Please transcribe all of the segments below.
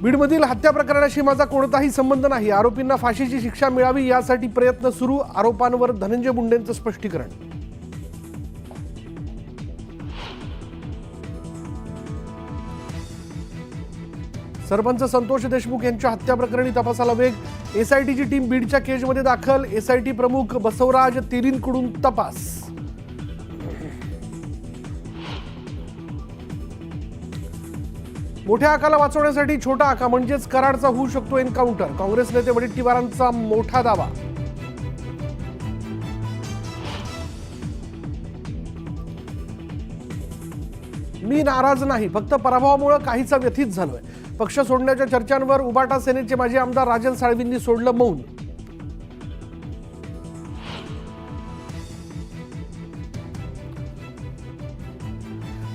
बीडमधील हत्या प्रकरणाशी माझा कोणताही संबंध नाही, आरोपींना फाशीची शिक्षा मिळावी यासाठी प्रयत्न सुरू, आरोपांवर धनंजय मुंडेंचं स्पष्टीकरण. सरपंच संतोष देशमुख यांच्या हत्या प्रकरणी तपासाला वेग, एसआयटीची टीम बीडच्या केजमध्ये दाखल, एसआयटी प्रमुख बसवराज तेलींकडून तपास. मोठ्या आकाला वाचवण्यासाठी छोटा आका म्हणजेच कराडचा होऊ शकतो एन्काउंटर, काँग्रेस नेते वडेट्टीवारांचा मोठा दावा. मी नाराज नाही, फक्त पराभवामुळे काहीसा व्यथित झालोय. पक्ष सोडण्याच्या चर्चांवर उबाटा सेनेचे माजी आमदार राजन साळवींनी सोडलं मौन.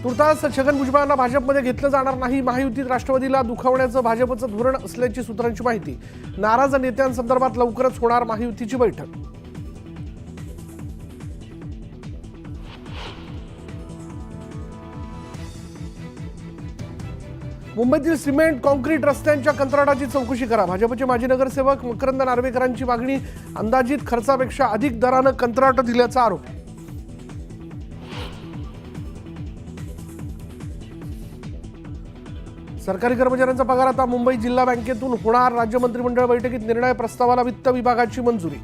तुर्तास छगन भुजबळांना भाजपमध्ये घेतलं जाणार नाही, महायुतीत राष्ट्रवादीला दुखावण्याचं भाजपचं धोरण असल्याची सूत्रांची माहिती. नाराज नेत्यांसंदर्भात लवकरच होणार महायुतीची बैठक. मुंबईतील सिमेंट कॉन्क्रीट रस्त्यांच्या कंत्राटाची चौकशी करा, भाजपचे माजी नगरसेवक मकरंद नार्वेकरांची मागणी. अंदाजित खर्चापेक्षा अधिक दरानं कंत्राट दिल्याचा आरोप. सरकारी कर्मचाऱ्यांचा पगार आता मुंबई जिल्हा बँकेतून होणार, राज्य मंत्रिमंडळ बैठकीत निर्णय, प्रस्तावाला वित्त विभागाची मंजुरी.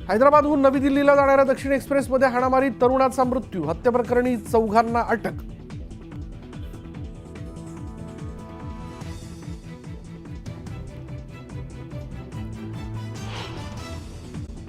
हैदराबादहून नवी दिल्लीला जाणाऱ्या दक्षिण एक्सप्रेसमध्ये हाणामारीत तरुणाचा मृत्यू, हत्येप्रकरणी 4 अटक.